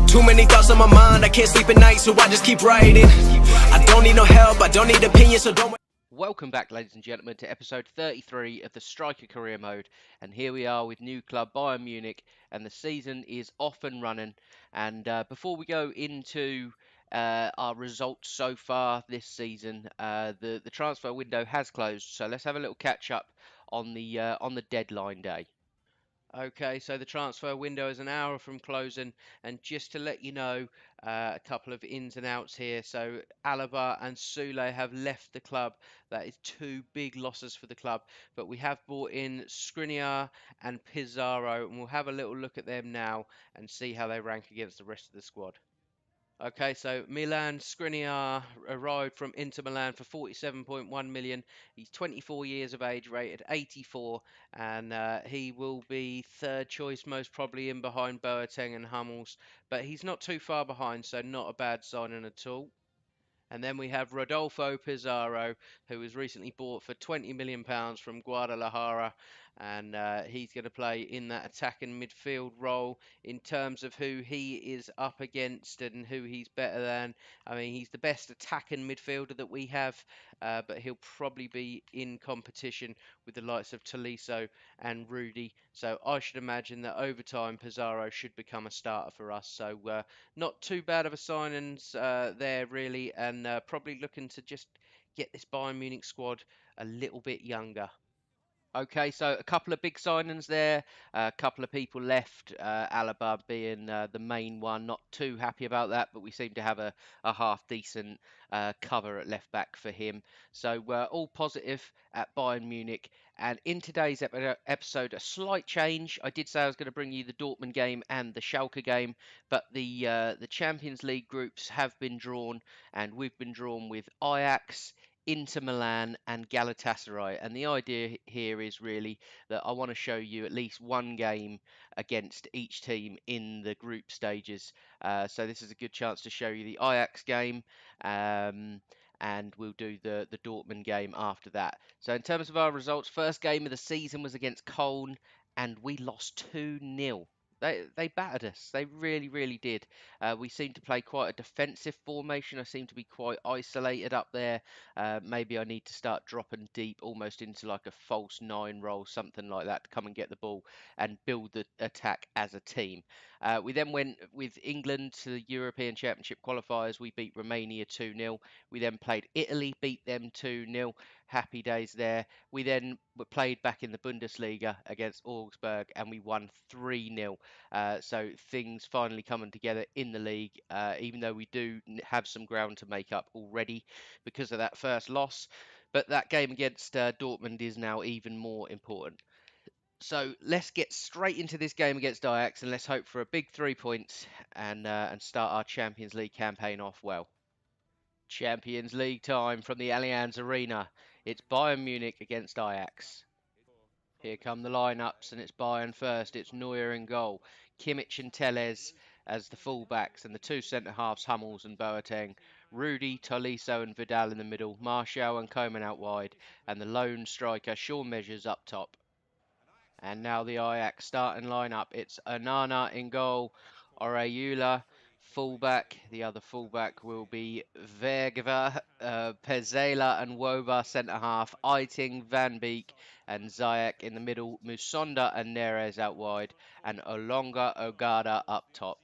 Too many thoughts on my mind, I can't sleep at night, so I just keep writing. I don't need no help, I don't need opinions, so don't... Welcome back, ladies and gentlemen, to episode 33 of the Striker Career Mode. And here we are with new club Bayern Munich, and the season is off and running. And before we go into our results so far this season, the transfer window has closed. So let's have a little catch up on the deadline day. Okay, so the transfer window is an hour from closing, and just to let you know, a couple of ins and outs here. So Alaba and Sule have left the club. That is two big losses for the club, but we have brought in Skriniar and Pizarro, and we'll have a little look at them now and see how they rank against the rest of the squad. Okay, so Milan Skriniar arrived from Inter Milan for 47.1 million. He's 24 years of age, rated 84, and he will be third choice, most probably in behind Boateng and Hummels. But he's not too far behind, so not a bad signing at all. And then we have Rodolfo Pizarro, who was recently bought for £20 million from Guadalajara. And he's going to play in that attacking midfield role. In terms of who he is up against and who he's better than, I mean, he's the best attacking midfielder that we have, but he'll probably be in competition with the likes of Tolisso and Rudy. So I should imagine that over time, Pizarro should become a starter for us. So not too bad of a signings there, really, and probably looking to just get this Bayern Munich squad a little bit younger. Okay, so a couple of big signings there, a couple of people left, Alaba being the main one. Not too happy about that, but we seem to have a half-decent cover at left-back for him. So all positive at Bayern Munich. And in today's episode, a slight change. I did say I was going to bring you the Dortmund game and the Schalke game, but the Champions League groups have been drawn, and we've been drawn with Ajax, Inter Milan and Galatasaray, and the idea here is really that I want to show you at least one game against each team in the group stages. So this is a good chance to show you the Ajax game, and we'll do the Dortmund game after that. So in terms of our results, first game of the season was against Cologne, and we lost 2-0. They battered us. They really, really did. We seem to play quite a defensive formation. I seem to be quite isolated up there. Maybe I need to start dropping deep, almost into like a false 9 role, something like that, to come and get the ball and build the attack as a team. We then went with England to the European Championship qualifiers. We beat Romania 2-0. We then played Italy, beat them 2-0. Happy days there. We then were played back in the Bundesliga against Augsburg, and we won 3-0. So things finally coming together in the league, even though we do have some ground to make up already because of that first loss. But that game against Dortmund is now even more important. So let's get straight into this game against Ajax, and let's hope for a big 3 points and start our Champions League campaign off well. Champions League time from the Allianz Arena. It's Bayern Munich against Ajax. Here come the lineups, and it's Bayern first. It's Neuer in goal, Kimmich and Telles as the fullbacks, and the two centre-halves, Hummels and Boateng. Rudy, Tolisso and Vidal in the middle, Martial and Koeman out wide, and the lone striker, Sean Measures up top. And now the Ajax starting lineup. It's Onana in goal, Oreyula fullback. The other fullback will be Vergeva, Pezzela and Woba centre-half, Eiting, Van Beek and Ziyech in the middle, Musonda and Neres out wide, and Olonga Ogada up top.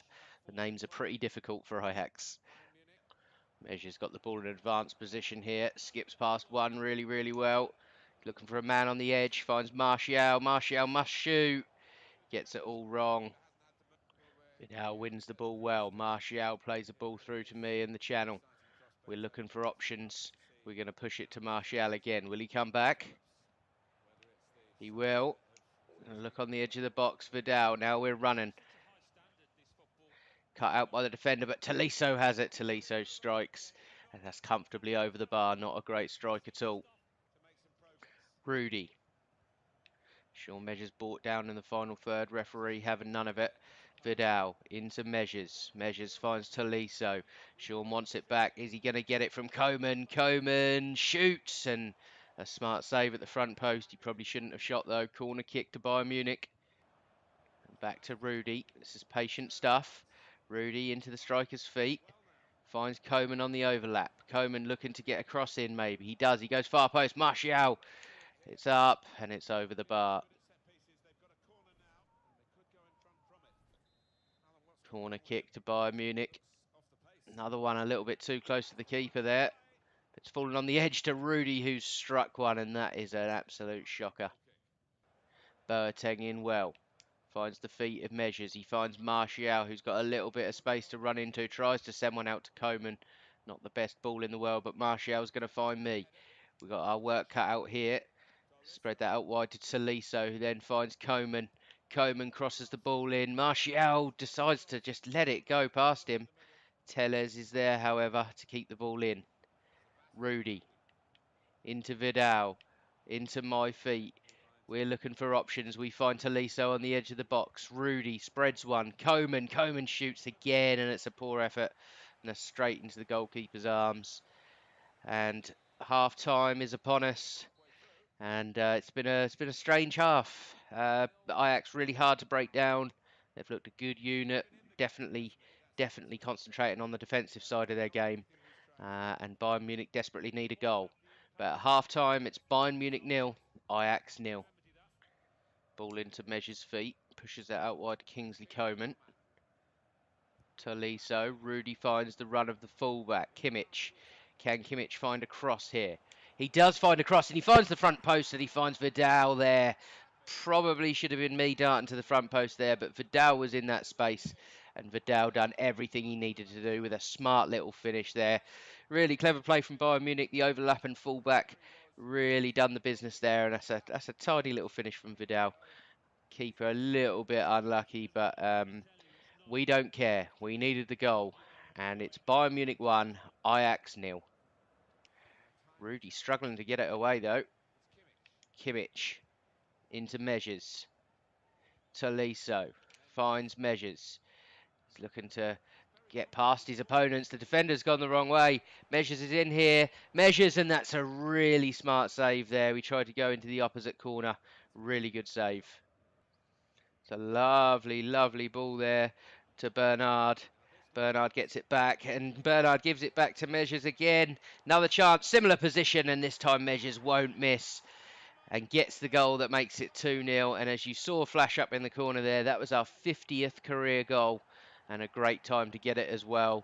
The names are pretty difficult for Ajax. Measures got the ball in advanced position here, skips past one really, really well. Looking for a man on the edge, finds Martial. Martial must shoot. Gets it all wrong. Vidal wins the ball well. Martial plays the ball through to me in the channel. We're looking for options. We're going to push it to Martial again. Will he come back? He will. Look on the edge of the box. Vidal. Now we're running. Cut out by the defender, but Tolisso has it. Tolisso strikes. And that's comfortably over the bar. Not a great strike at all. Rudy. Sean Measures brought down in the final third. Referee having none of it. Vidal into Measures. Measures finds Tolisso. Sean wants it back. Is he going to get it from Koeman? Koeman shoots, and a smart save at the front post. He probably shouldn't have shot though. Corner kick to Bayern Munich. And back to Rudy. This is patient stuff. Rudy into the striker's feet. Finds Coman on the overlap. Coman looking to get a cross in, maybe. He does. He goes far post. Martial. It's up and it's over the bar. Corner kick to Bayern Munich. Another one a little bit too close to the keeper there. It's fallen on the edge to Rudy, who's struck one, and that is an absolute shocker. Boateng in well. Finds the feet of Measures. He finds Martial, who's got a little bit of space to run into. Tries to send one out to Coman. Not the best ball in the world, but Martial's going to find me. We've got our work cut out here. Spread that out wide to Tolisso, who then finds Coman. Coman crosses the ball in. Martial decides to just let it go past him. Tellez is there, however, to keep the ball in. Rudy into Vidal, into my feet. We're looking for options. We find Tolisso on the edge of the box. Rudy spreads one. Coman shoots again, and it's a poor effort. And they're straight into the goalkeeper's arms. And half time is upon us. And it's been a strange half. Ajax really hard to break down. They've looked a good unit. Definitely concentrating on the defensive side of their game. And Bayern Munich desperately need a goal. But at half time, it's Bayern Munich 0, Ajax 0. Ball into Measures' feet. Pushes it out wide to Kingsley Coman. Tolisso. Rudy finds the run of the fullback. Kimmich. Can Kimmich find a cross here? He does find a cross, and he finds the front post, and he finds Vidal there. Probably should have been me darting to the front post there, but Vidal was in that space, and Vidal done everything he needed to do with a smart little finish there. Really clever play from Bayern Munich. The overlap and fullback really done the business there, and that's a tidy little finish from Vidal. Keeper a little bit unlucky, but we don't care. We needed the goal, and it's Bayern Munich 1, Ajax 0. Rudy struggling to get it away though. Kimmich into Measures. Tolisso finds Measures. He's looking to get past his opponents. The defender's gone the wrong way. Measures is in here. Measures, and that's a really smart save there. We tried to go into the opposite corner. Really good save. It's a lovely ball there to Bernard. Bernard gets it back, and Bernard gives it back to Measures again. Another chance, similar position, and this time Measures won't miss and gets the goal that makes it 2-0. And as you saw flash up in the corner there, that was our 50th career goal, and a great time to get it as well.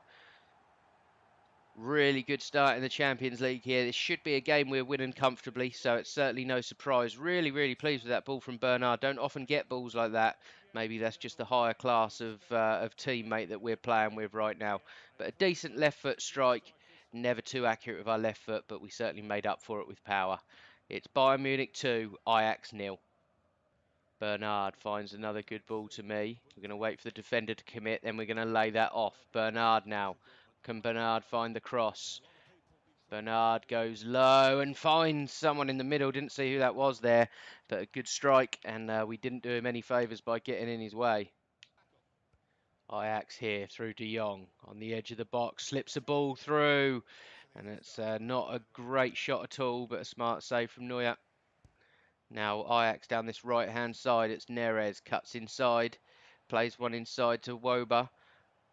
Really good start in the Champions League here. This should be a game we're winning comfortably, so it's certainly no surprise. Really pleased with that ball from Bernard. Don't often get balls like that. Maybe that's just the higher class of teammate that we're playing with right now. But a decent left foot strike. Never too accurate with our left foot, but we certainly made up for it with power. It's Bayern Munich 2, Ajax 0. Bernard finds another good ball to me. We're going to wait for the defender to commit, then we're going to lay that off. Bernard now. Can Bernard find the cross? Bernard goes low and finds someone in the middle. Didn't see who that was there, but a good strike, and we didn't do him any favours by getting in his way. Ajax here through De Jong on the edge of the box, slips a ball through, and it's not a great shot at all, but a smart save from Neuer. Now Ajax down this right-hand side, it's Neres, cuts inside, plays one inside to Woba.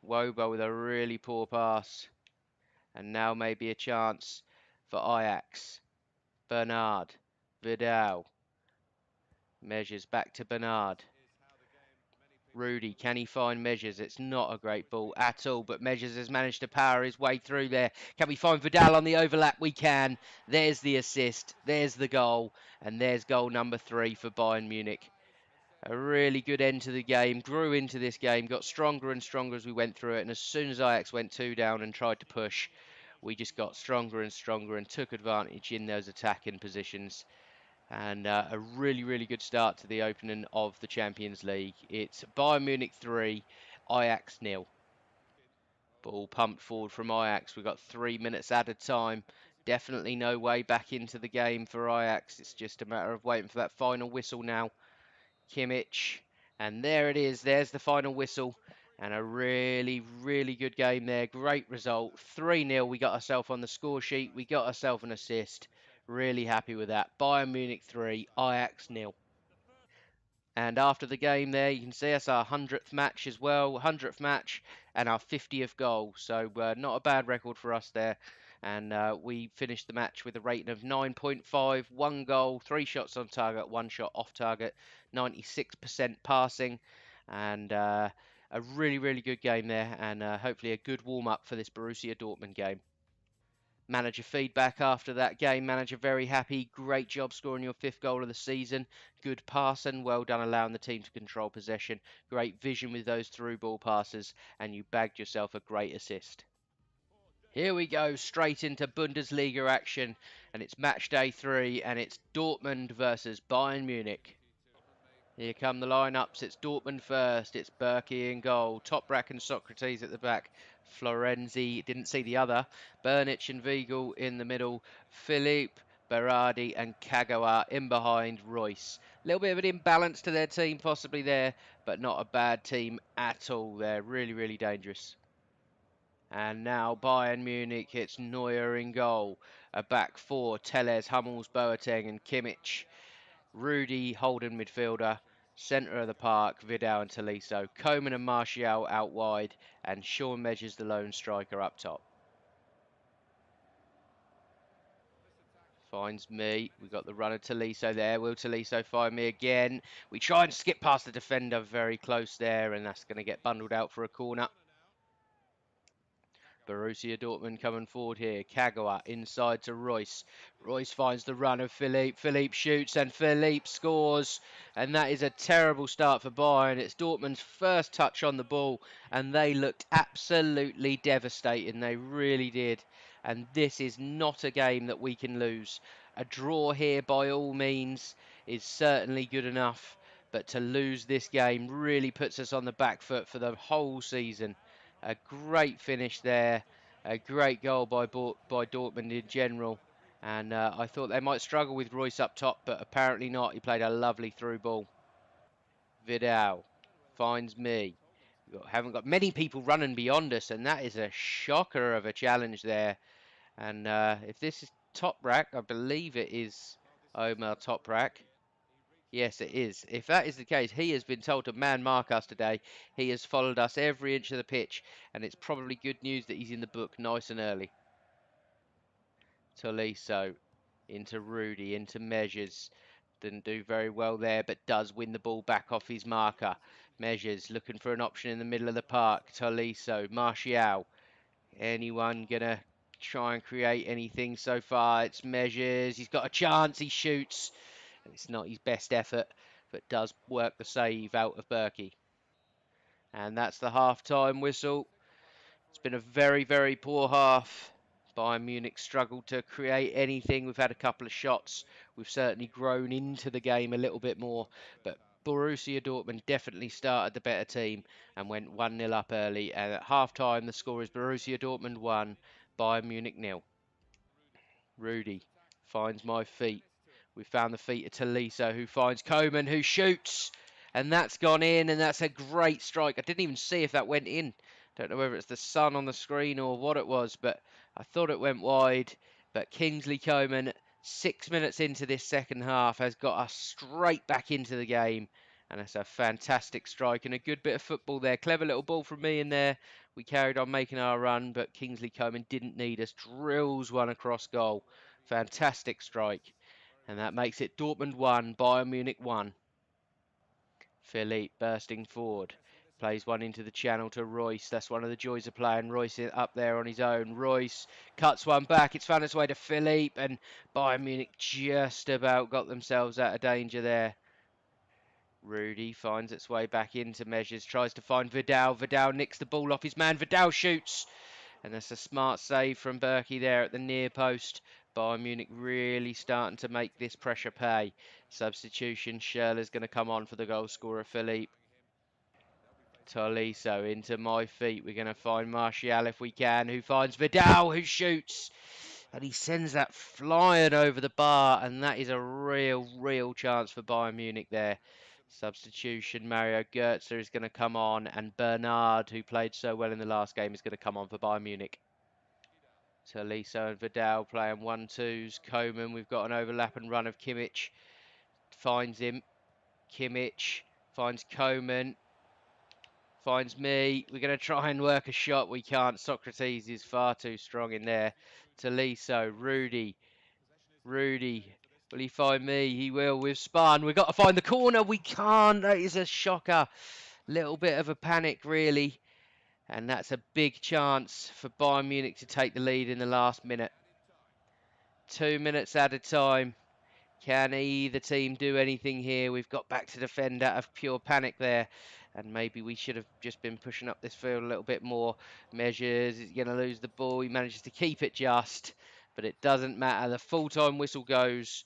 Woba with a really poor pass. And now maybe a chance for Ajax. Bernard, Vidal. Measures back to Bernard. Rudy, can he find Measures? It's not a great ball at all, but Measures has managed to power his way through there. Can we find Vidal on the overlap? We can. There's the assist, there's the goal, and there's goal number 3 for Bayern Munich. A really good end to the game, grew into this game, got stronger and stronger as we went through it, and as soon as Ajax went 2 down and tried to push, we just got stronger and stronger and took advantage in those attacking positions. And a really good start to the opening of the Champions League. It's Bayern Munich 3, Ajax 0. Ball pumped forward from Ajax. We've got 3 minutes added time. Definitely no way back into the game for Ajax. It's just a matter of waiting for that final whistle now. Kimmich, and there it is. There's the final whistle, and a really good game there. Great result, 3-0. We got ourselves on the score sheet. We got ourselves an assist. Really happy with that. Bayern Munich 3, Ajax 0. And after the game there, you can see us our 100th match as well, 100th match and our 50th goal. So not a bad record for us there. And we finished the match with a rating of 9.5, 1 goal, 3 shots on target, 1 shot off target, 96% passing, and a really, really good game there, and hopefully a good warm-up for this Borussia Dortmund game. Manager feedback after that game. Manager very happy. Great job scoring your 5th goal of the season. Good passing. Well done allowing the team to control possession. Great vision with those through ball passes. And you bagged yourself a great assist. Here we go, straight into Bundesliga action. And it's match day 3. And it's Dortmund versus Bayern Munich. Here come the lineups. It's Dortmund first. It's Berkey in goal. Toprak and Socrates at the back. Florenzi, didn't see the other. Bernich and Weigl in the middle. Philippe, Berardi and Kagawa in behind Royce. A little bit of an imbalance to their team possibly there, but not a bad team at all. They're really, really dangerous. And now Bayern Munich, it's Neuer in goal. A back four, Telles, Hummels, Boateng and Kimmich. Rudy, holding midfielder. Centre of the park, Vidal and Tolisso. Koeman and Martial out wide. And Sean Measures, the lone striker, up top. Finds me. We've got the runner Tolisso there. Will Tolisso find me again? We try and skip past the defender very close there. And that's going to get bundled out for a corner. Borussia Dortmund coming forward here. Kagawa inside to Royce. Royce finds the run of Philippe. Philippe shoots and Philippe scores. And that is a terrible start for Bayern. It's Dortmund's first touch on the ball. And they looked absolutely devastating. They really did. And this is not a game that we can lose. A draw here by all means is certainly good enough. But to lose this game really puts us on the back foot for the whole season. A great finish there, a great goal by Dortmund in general, and I thought they might struggle with Royce up top, but apparently not. He played a lovely through ball. Vidal finds me. Haven't got many people running beyond us, and that is a shocker of a challenge there. And if this is Toprak, I believe it is Omar Toprak. Yes, it is. If that is the case, he has been told to man mark us today. He has followed us every inch of the pitch, and it's probably good news that he's in the book nice and early. Tolisso into Rudy, into Measures. Didn't do very well there, but does win the ball back off his marker. Measures looking for an option in the middle of the park. Tolisso, Martial. Anyone gonna try and create anything so far? It's Measures. He's got a chance. He shoots. It's not his best effort, but does work the save out of Berkey. And that's the half-time whistle. It's been a very, very poor half. Bayern Munich struggled to create anything. We've had a couple of shots. We've certainly grown into the game a little bit more. But Borussia Dortmund definitely started the better team and went 1-0 up early. And at half-time, the score is Borussia Dortmund 1, Bayern Munich 0. Rudy finds my feet. We found the feet of Tolisso, who finds Koeman, who shoots. And that's gone in, and that's a great strike. I didn't even see if that went in. Don't know whether it's the sun on the screen or what it was, but I thought it went wide. But Kingsley Coman, 6 minutes into this second half, has got us straight back into the game. And it's a fantastic strike and a good bit of football there. Clever little ball from me in there. We carried on making our run, but Kingsley Coman didn't need us. Drills one across goal. Fantastic strike. And that makes it Dortmund 1, Bayern Munich 1. Philippe bursting forward. Plays one into the channel to Royce. That's one of the joys of playing. Royce up there on his own. Royce cuts one back. It's found its way to Philippe. And Bayern Munich just about got themselves out of danger there. Rudy finds its way back into Measures. Tries to find Vidal. Vidal nicks the ball off his man. Vidal shoots. And that's a smart save from Berkey there at the near post. Bayern Munich really starting to make this pressure pay. Substitution, Schürrle's going to come on for the goal scorer, Philippe. Tolisso into my feet. We're going to find Martial if we can, who finds Vidal, who shoots. And he sends that flying over the bar. And that is a real chance for Bayern Munich there. Substitution, Mario Götze is going to come on, and Bernard, who played so well in the last game, is going to come on for Bayern Munich. Tolisso and Vidal playing 1-2s. Koeman, we've got an overlap and run of Kimmich. Finds him. Kimmich finds Koeman, finds me. We're going to try and work a shot. We can't. Socrates is far too strong in there. Tolisso, Rudy. Will he find me? He will. We've spun. We've got to find the corner. We can't. That is a shocker. Little bit of a panic, really. And that's a big chance for Bayern Munich to take the lead in the last minute. 2 minutes at a time. Can either team do anything here? We've got back to defend out of pure panic there. And maybe we should have just been pushing up this field a little bit more. Measures, he's going to lose the ball. He manages to keep it just. But it doesn't matter. The full-time whistle goes.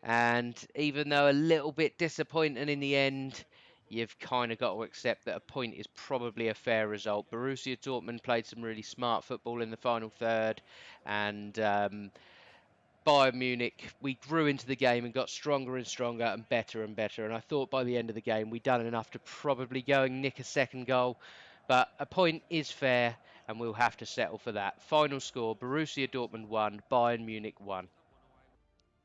And even though a little bit disappointing in the end, you've kind of got to accept that a point is probably a fair result. Borussia Dortmund played some really smart football in the final third. And Bayern Munich, we grew into the game and got stronger and stronger and better and better. And I thought by the end of the game we'd done enough to probably go and nick a second goal. But a point is fair and we'll have to settle for that. Final score, Borussia Dortmund 1, Bayern Munich 1.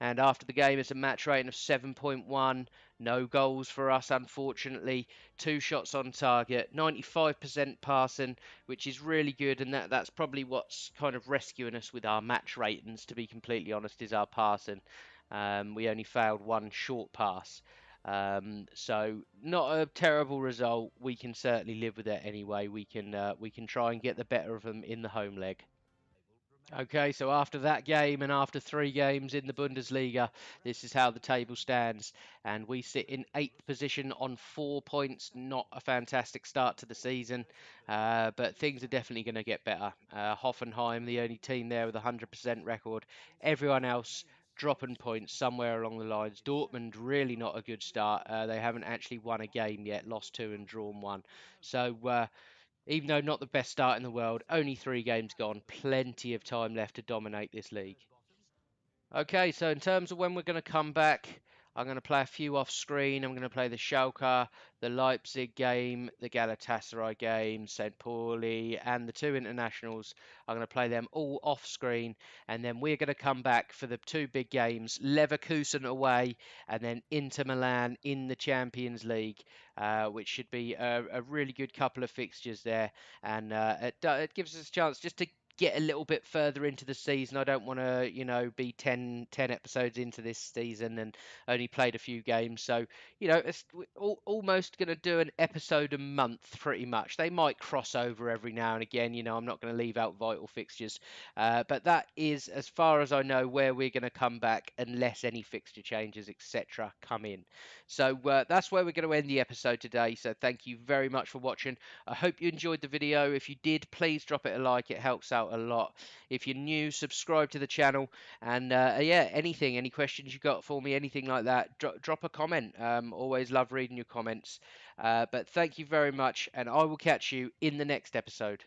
And after the game, it's a match rating of 7.1. No goals for us, unfortunately. 2 shots on target, 95% passing, which is really good. And that's probably what's kind of rescuing us with our match ratings, to be completely honest, is our passing. We only failed 1 short pass. So not a terrible result. We can certainly live with it anyway. We can try and get the better of them in the home leg. Okay, so after that game and after 3 games in the Bundesliga, this is how the table stands. And we sit in 8th position on 4 points. Not a fantastic start to the season, but things are definitely going to get better. Hoffenheim, the only team there with a 100% record. Everyone else dropping points somewhere along the lines. Dortmund, really not a good start. They haven't actually won a game yet, lost 2 and drawn 1. So even though not the best start in the world, only 3 games gone, plenty of time left to dominate this league. Okay, so in terms of when we're going to come back, I'm going to play a few off screen. I'm going to play the Schalke, the Leipzig game, the Galatasaray game, St. Pauli, and the 2 internationals. I'm going to play them all off screen, and then we're going to come back for the 2 big games, Leverkusen away, and then Inter Milan in the Champions League, which should be a really good couple of fixtures there, and it gives us a chance just to get a little bit further into the season. I don't want to, be 10 episodes into this season and only played a few games. So, it's almost going to do an episode a month pretty much. They might cross over every now and again. I'm not going to leave out vital fixtures. But that is, as far as I know, where we're going to come back unless any fixture changes, etc., come in. So that's where we're going to end the episode today. So thank you very much for watching. I hope you enjoyed the video. If you did, please drop it a like. It helps out a lot. If you're new, subscribe to the channel. And yeah, any questions you got for me, anything like that, drop a comment. Always love reading your comments. But thank you very much, and I will catch you in the next episode.